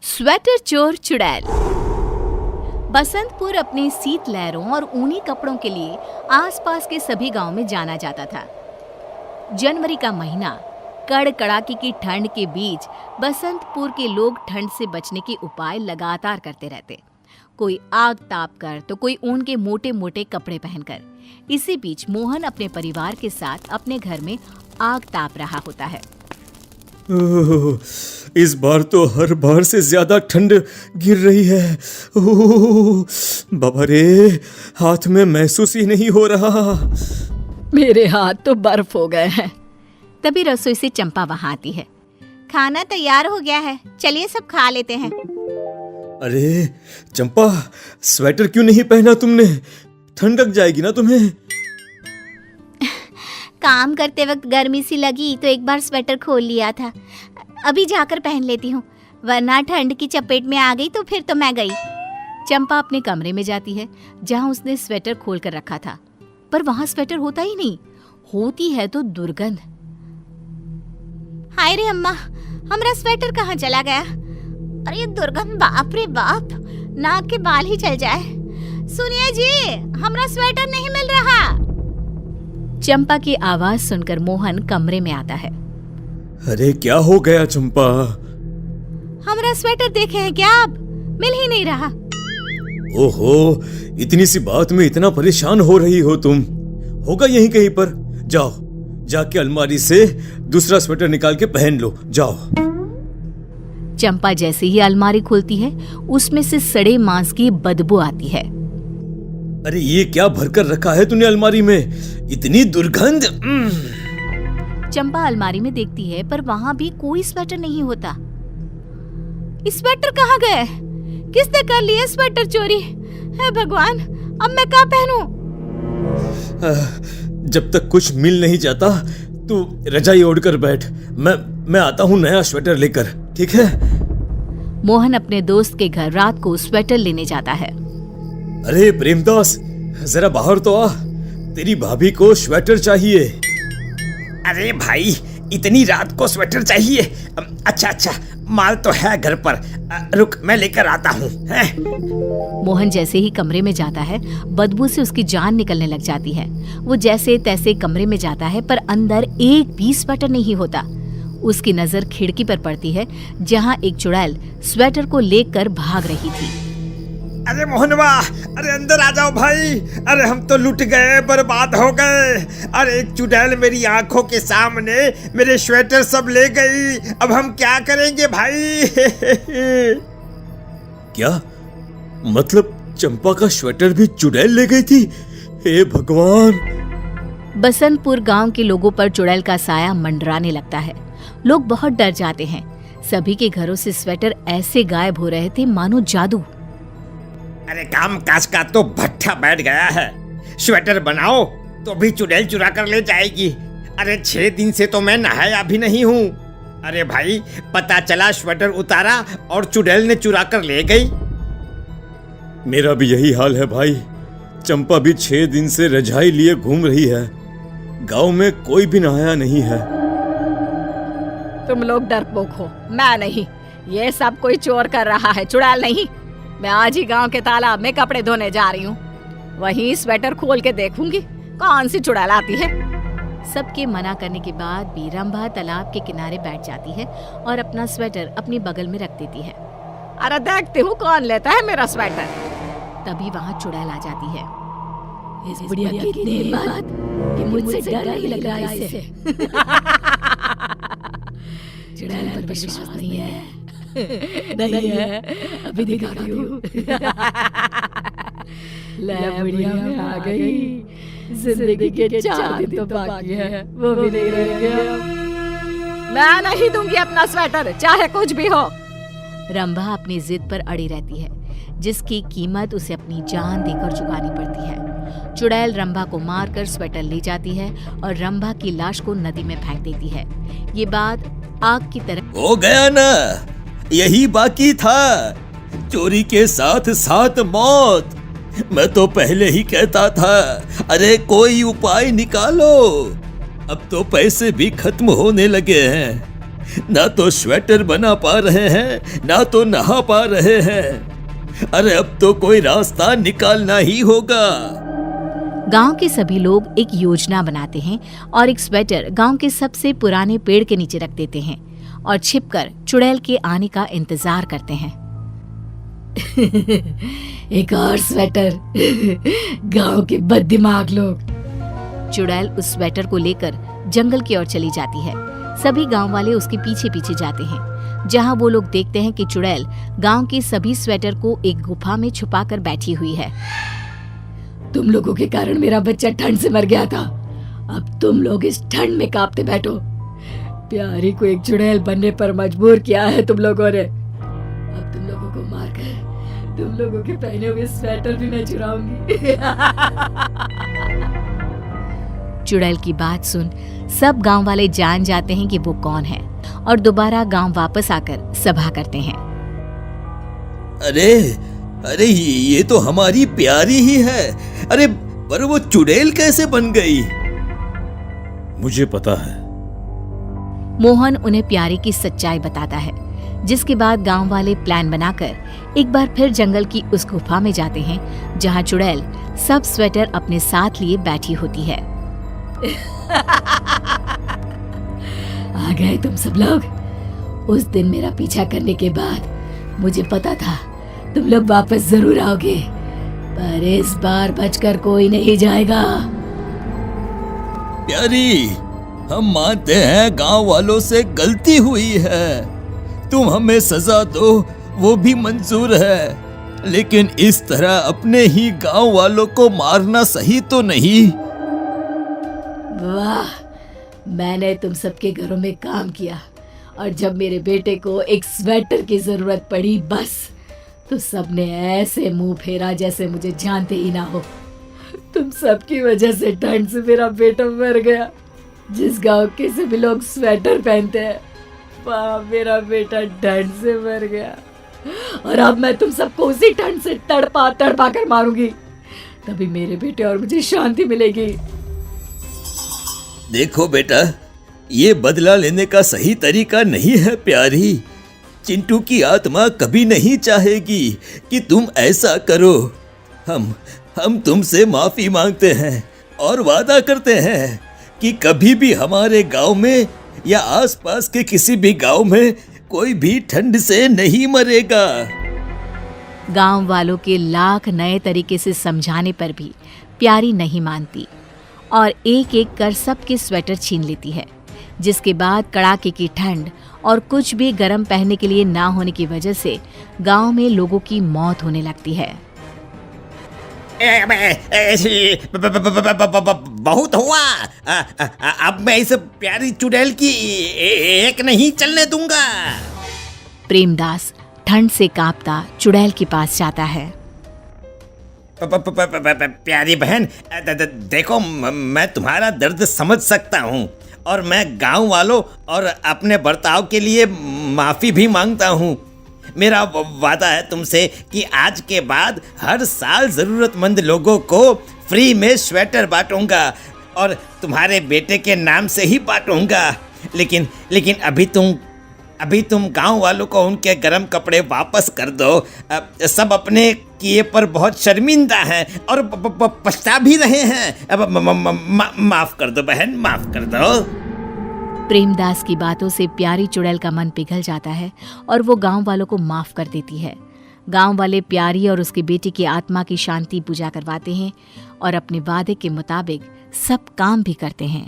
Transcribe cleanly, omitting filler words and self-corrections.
Sweater चोर चुड़ैल। बसंतपुर अपने शीतलहरों और ऊनी कपड़ों के लिए आसपास के सभी गांव में जाना जाता था। जनवरी का महीना, कड़कड़ाके की ठंड के बीच बसंतपुर के लोग ठंड से बचने के उपाय लगातार करते रहते। कोई आग ताप कर तो कोई ऊन के मोटे मोटे कपड़े पहनकर। इसी बीच मोहन अपने परिवार के साथ अपने घर में आग ताप रहा होता है। इस बार तो हर बार से ज्यादा ठंड गिर रही है। बाबा रे, हाथ में महसूस ही नहीं हो रहा। मेरे हाथ तो बर्फ हो गए हैं। तभी रसोई से चंपा वहां आती है। खाना तैयार हो गया है, चलिए सब खा लेते हैं। अरे चंपा, स्वेटर क्यों नहीं पहना तुमने? ठंड लग जाएगी ना तुम्हें। काम करते वक्त गर्मी सी लगी तो एक बार स्वेटर खोल लिया था। अभी जाकर पहन लेती हूँ, वरना ठंड की चपेट में आ गई तो फिर तो मैं गई। चंपा अपने कमरे में जाती है जहाँ उसने स्वेटर खोल कर रखा था, पर वहाँ स्वेटर होता ही नहीं। होती है तो दुर्गंध। हाय रे अम्मा, हमारा स्वेटर कहाँ चला गया? अरे ये दुर्गंध, बाप रे बाप, नाक के बाल ही चल जाए। सुनिए जी, हमारा स्वेटर नहीं मिल रहा। चंपा की आवाज सुनकर मोहन कमरे में आता है। अरे क्या हो गया चंपा? हमारा स्वेटर देखे हैं क्या आप? मिल ही नहीं रहा। ओहो, इतनी सी बात में इतना परेशान हो रही हो तुम? होगा यहीं कहीं पर। जाओ, जाके अलमारी से दूसरा स्वेटर निकाल के पहन लो, जाओ। चंपा जैसे ही अलमारी खोलती है, उसमें से सड़े मांस की बदबू आती है। अरे ये क्या भरकर रखा है तूने अलमारी में? इतनी दुर्गंध। चंपा अलमारी में देखती है, पर वहाँ भी कोई स्वेटर नहीं होता। इस स्वेटर कहाँ गए? किसने कर लिया स्वेटर चोरी? हे भगवान, अब मैं क्या पहनूं? जब तक कुछ मिल नहीं जाता तू रजाई ओढ़कर बैठ। मैं आता हूँ नया स्वेटर लेकर, ठीक है? मोहन अपने दोस्त के घर रात को स्वेटर लेने जाता है। अरे प्रेमदास, जरा बाहर तो आ, तेरी भाभी को स्वेटर चाहिए। अरे भाई, इतनी रात को स्वेटर चाहिए? अच्छा, माल तो है घर पर। रुक, मैं लेकर आता हूँ। मोहन जैसे ही कमरे में जाता है, बदबू से उसकी जान निकलने लग जाती है। वो जैसे तैसे कमरे में जाता है, पर अंदर एक भी स्वेटर नहीं होता। उसकी नजर खिड़की पर पड़ती है, जहाँ एक चुड़ैल स्वेटर को लेकर भाग रही थी। अरे मोहनवा, अरे अंदर आ जाओ भाई। अरे हम तो लुट गए, बर्बाद हो गए। अरे एक चुड़ैल मेरी आंखों के सामने मेरे स्वेटर सब ले गई। अब हम क्या करेंगे भाई? क्या मतलब? चंपा का स्वेटर भी चुड़ैल ले गई थी? हे भगवान! बसंतपुर गांव के लोगों पर चुड़ैल का साया मंडराने लगता है। लोग बहुत डर जाते हैं। सभी के घरों से स्वेटर ऐसे गायब हो रहे थे मानो जादू। अरे काम काज का तो भट्ठा बैठ गया है। स्वेटर बनाओ तो भी चुड़ैल चुरा कर ले जाएगी। अरे 6 दिन से तो मैं नहाया भी नहीं हूँ। अरे भाई, पता चला स्वेटर उतारा और चुड़ैल ने चुरा कर ले गई। मेरा भी यही हाल है भाई। चंपा भी 6 दिन से रजाई लिए घूम रही है। गांव में कोई भी नहाया नहीं है। तुम लोग डरपोक हो, मैं नहीं। ये सब कोई चोर कर रहा है, चुड़ैल नहीं। मैं आज ही गांव के तालाब में कपड़े धोने जा रही हूँ। वहीं स्वेटर खोल के देखूंगी कौन सी चुड़ैल आती है। सबके मना करने के बाद भी रंभा तालाब के किनारे बैठ जाती है और अपना स्वेटर अपनी बगल में रख देती है। अरे देखती हूँ कौन लेता है मेरा स्वेटर। तभी वहाँ चुड़ैल आ जाती है। इस बुढ़िया कितनी हिम्मत कि मुझसे डर नहीं लग रहा इसे। चुड़ैल पर विश्वास नहीं है। नहीं है, अभी दिखाती हूँ। ले बुढ़िया, मैं आ गई। जिंदगी के 4 दिन तो बाकी है, वो भी नहीं रह गया। मैं नहीं दूंगी अपना स्वेटर, चाहे कुछ भी हो। रंभा अपनी जिद पर अड़ी रहती है, जिसकी कीमत उसे अपनी जान देकर चुकानी पड़ती है। चुड़ैल रंभा को मारकर स्वेटर ले जाती है और रंभा की लाश को नदी में फेंक देती है। ये बात आग की तरह हो गया ना, यही बाकी था। चोरी के साथ साथ मौत। मैं तो पहले ही कहता था, अरे कोई उपाय निकालो। अब तो पैसे भी खत्म होने लगे हैं। ना तो स्वेटर बना पा रहे हैं, ना तो नहा पा रहे हैं। अरे अब तो कोई रास्ता निकालना ही होगा। गांव के सभी लोग एक योजना बनाते हैं और एक स्वेटर गांव के सबसे पुराने पेड़ के नीचे रख देते हैं और छिपकर चुड़ैल के आने का इंतजार करते हैं। एक और स्वेटर, गांव के बददिमाग लोग। चुड़ैल उस स्वेटर को लेकर जंगल की ओर चली जाती है। सभी गांव वाले उसके पीछे पीछे जाते हैं, जहां वो लोग देखते हैं कि चुड़ैल गांव के सभी स्वेटर को एक गुफा में छुपाकर बैठी हुई है। तुम लोगों के कारण मेरा बच्चा ठंड से मर गया था, अब तुम लोग इस ठंड में कांपते बैठो। प्यारी को एक चुड़ैल बनने पर मजबूर किया है तुम लोगों ने। अब तुम लोगों को मारकर तुम लोगों के पहने हुए स्वेटर भी मैं चुराऊंगी। चुड़ैल की बात सुन सब गांव वाले जान जाते हैं कि वो कौन है और दोबारा गांव वापस आकर सभा करते हैं। अरे अरे ये तो हमारी प्यारी ही है। अरे पर वो चुड़ैल कैसे बन गई? मुझे पता है। मोहन उन्हें प्यारी की सच्चाई बताता है, जिसके बाद गांव वाले प्लान बनाकर एक बार फिर जंगल की उस गुफा में जाते हैं जहां चुड़ैल सब स्वेटर अपने साथ लिए बैठी होती है। आ गए तुम सब लोग। उस दिन मेरा पीछा करने के बाद मुझे पता था तुम लोग वापस जरूर आओगे, पर इस बार बचकर कोई नहीं जाएगा। प्यारी, हम मानते हैं गांव वालों से गलती हुई है, तुम हमें सजा दो वो भी मंजूर है, लेकिन इस तरह अपने ही गांव वालों को मारना सही तो नहीं। वाह, मैंने तुम सबके घरों में काम किया और जब मेरे बेटे को एक स्वेटर की जरूरत पड़ी बस तो सबने ऐसे मुंह फेरा जैसे मुझे जानते ही ना हो। तुम सबकी वजह से ठंड से मेरा बेटा मर गया। जिस गांव के सभी लोग स्वेटर पहनते हैं वहाँ मेरा बेटा ठंड से मर गया और अब मैं तुम सबको उसी ठंड से तड़पा तड़पा कर मारूंगी, तभी मेरे बेटे और मुझे शांति मिलेगी। देखो बेटा, ये बदला लेने का सही तरीका नहीं है प्यारी। चिंटू की आत्मा कभी नहीं चाहेगी कि तुम ऐसा करो। हम तुमसे माफी मांगते हैं और वादा करते हैं कि कभी भी हमारे गांव में या आसपास के किसी भी गांव में कोई भी ठंड से नहीं मरेगा। गांव वालों के लाख नए तरीके से समझाने पर भी प्यारी नहीं मानती और एक एक कर सबके स्वेटर छीन लेती है, जिसके बाद कड़ाके की ठंड और कुछ भी गर्म पहनने के लिए ना होने की वजह से गांव में लोगों की मौत होने लगती है। बहुत हुआ, अब मैं इस प्यारी चुड़ैल की एक नहीं चलने दूंगा। प्रेमदास ठंड से कांपता चुड़ैल के पास जाता है। प्यारी बहन, देखो मैं तुम्हारा दर्द समझ सकता हूँ और मैं गांव वालों और अपने बर्ताव के लिए माफी भी मांगता हूँ। मेरा वादा है तुमसे कि आज के बाद हर साल जरूरतमंद लोगों को फ्री में स्वेटर बांटूंगा और तुम्हारे बेटे के नाम से ही बांटूंगा। लेकिन अभी तुम गांव वालों को उनके गर्म कपड़े वापस कर दो। सब अपने किए पर बहुत शर्मिंदा हैं और पछता भी रहे हैं। अब माफ कर दो बहन, माफ कर दो। प्रेमदास की बातों से प्यारी चुड़ैल का मन पिघल जाता है और वो गांव वालों को माफ कर देती है। गांव वाले प्यारी और उसके बेटे की आत्मा की शांति पूजा करवाते हैं और अपने वादे के मुताबिक सब काम भी करते हैं।